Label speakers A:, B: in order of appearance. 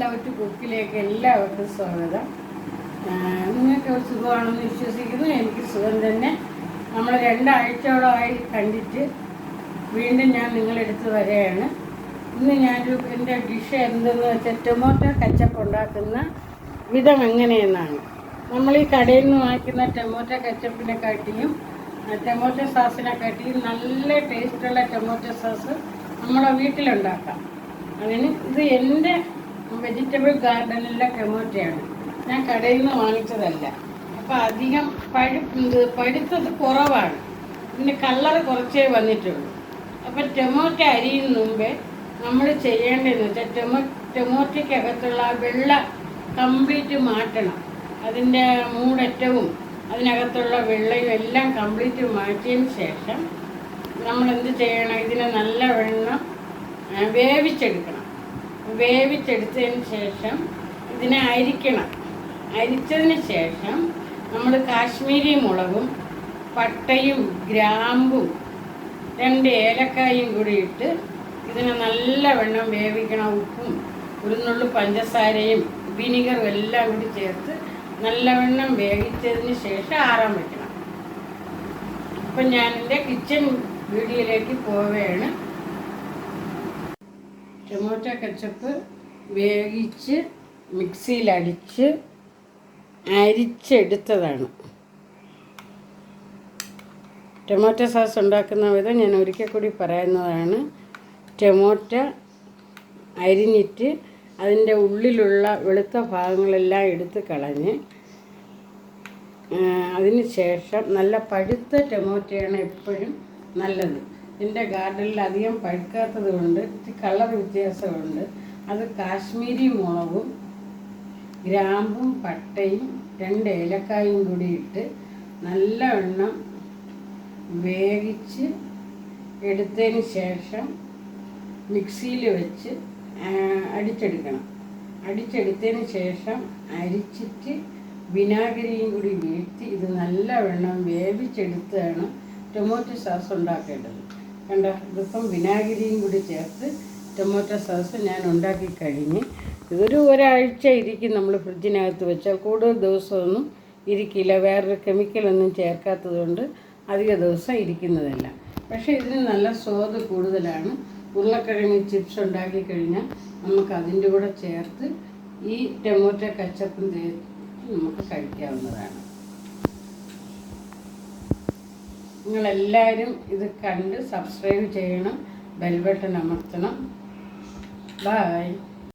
A: Out കുക്കിലേക്ക് എല്ലാവർക്കും സ്വാഗതം. നിങ്ങൾക്ക് സുഖമാണെന്ന് വിശ്വസിക്കുന്നു. എനിക്ക് സുഖം തന്നെ. നമ്മൾ 2 ആഴ്ചയോളമായി കണ്ടിട്ട് വീണ്ടും ഞാൻ നിങ്ങളെടുത്ത് വരികയാണ്. ഇന്ന് എൻ്റെ ഡിഷ് എന്തെന്ന് വെച്ചാൽ ടൊമാറ്റോ കച്ചപ്പ് ഉണ്ടാക്കുന്ന വിധം എങ്ങനെയെന്നാണ്. നമ്മൾ ഈ കടയിൽ നിന്ന് വാങ്ങിക്കുന്ന ടൊമാറ്റോ കച്ചപ്പിനെക്കാട്ടിയും ടൊമാറ്റോ സോസിനെക്കാട്ടിയും നല്ല ടേസ്റ്റുള്ള ടൊമാറ്റോ സോസ് നമ്മളെ വീട്ടിലുണ്ടാക്കാം. അതിന് ഇത് എൻ്റെ വെജിറ്റബിൾ ഗാർഡനിലെ ടൊമാറ്റോയാണ്, ഞാൻ കടയിൽ നിന്ന് വാങ്ങിച്ചതല്ല. അപ്പോൾ അധികം പഴുത്തത് കുറവാണ്, ഇതിൻ്റെ കളറ് കുറച്ചേ വന്നിട്ടുള്ളൂ. അപ്പം ടൊമാറ്റോ അരിയുന്ന മുമ്പേ നമ്മൾ ചെയ്യേണ്ടതെന്ന് വെച്ചാൽ ടൊമാറ്റോയ്ക്കകത്തുള്ള വെള്ള കംപ്ലീറ്റ് മാറ്റണം. അതിൻ്റെ മൂടറ്റവും അതിനകത്തുള്ള വെള്ളയും എല്ലാം കംപ്ലീറ്റ് മാറ്റിയതിന് ശേഷം നമ്മൾ എന്ത് ചെയ്യണം, ഇതിനെ നല്ലവണ്ണം വേവിച്ചെടുക്കണം. വേവിച്ചെടുത്തതിന് ശേഷം ഇതിനെ അരിക്കണം. അരിച്ചതിന് ശേഷം നമ്മൾ കാശ്മീരി മുളകും പട്ടയും ഗ്രാമ്പും 2 ഏലക്കായും കൂടി ഇട്ട് ഇതിനെ നല്ലവണ്ണം വേവിക്കണം. ഉപ്പും ഒരു പഞ്ചസാരയും വിനീഗറും എല്ലാം കൂടി ചേർത്ത് നല്ലവണ്ണം വേവിച്ചതിന് ശേഷം ആറാൻ വെക്കണം. അപ്പം ഞാൻ എൻ്റെ കിച്ചൺ വീഡിയോയിലേക്ക് പോവുകയാണ്. ടൊമാറ്റോ കെച്ചപ്പ് വേവിച്ച് മിക്സിയിലടിച്ച് അരിച്ചെടുത്തതാണ്. ടൊമാറ്റോ സോസ് ഉണ്ടാക്കുന്ന വിധം ഞാൻ ഒരിക്കൽ കൂടി പറയുന്നതാണ്. ടൊമാറ്റോ അരിഞ്ഞിട്ട് അതിൻ്റെ ഉള്ളിലുള്ള വെളുത്ത ഭാഗങ്ങളെല്ലാം എടുത്ത് കളഞ്ഞ് അതിന് ശേഷം നല്ല പഴുത്ത ടൊമാറ്റോയാണ് എപ്പോഴും നല്ലത്. എൻ്റെ ഗാർഡനിൽ അധികം പഴുക്കാത്തത് കൊണ്ട് കളർ വ്യത്യാസമുണ്ട്. അത് കാശ്മീരി മുളകും ഗ്രാമ്പും പട്ടയും 2 ഏലക്കായും കൂടി ഇട്ട് നല്ലവണ്ണം വേവിച്ച് എടുത്തതിന് ശേഷം മിക്സിയിൽ വെച്ച് അടിച്ചെടുക്കണം. അടിച്ചെടുത്തതിന് ശേഷം അരിച്ചിട്ട് വിനാഗിരിയും കൂടി വീഴ്ത്തി ഇത് നല്ലവണ്ണം വേവിച്ചെടുത്താണ് ടൊമാറ്റോ സോസ് ഉണ്ടാക്കേണ്ടത്. കണ്ട, ഇതിപ്പം വിനാഗിരിയും കൂടി ചേർത്ത് ടൊമാറ്റോ സോസ് ഞാൻ ഉണ്ടാക്കി കഴിഞ്ഞ് ഇതൊരു ഒരാഴ്ച ഇരിക്കും. നമ്മൾ ഫ്രിഡ്ജിനകത്ത് വെച്ചാൽ കൂടുതൽ ദിവസമൊന്നും ഇരിക്കില്ല. വേറൊരു കെമിക്കലൊന്നും ചേർക്കാത്തത് കൊണ്ട് അധിക ദിവസം ഇരിക്കുന്നതല്ല. പക്ഷേ ഇതിന് നല്ല സ്വാദ് കൂടുതലാണ്. ഉരുളക്കിഴങ്ങ് ചിപ്സ് ഉണ്ടാക്കി കഴിഞ്ഞാൽ നമുക്ക് അതിൻ്റെ കൂടെ ചേർത്ത് ഈ ടൊമാറ്റോ കച്ചപ്പും ചേർത്ത് നമുക്ക് കഴിക്കാവുന്നതാണ്. നിങ്ങളെല്ലാവരും ഇത് കണ്ട് സബ്സ്ക്രൈബ് ചെയ്യണം, ബെൽ ബട്ടൺ അമർത്തണം. ബായ്.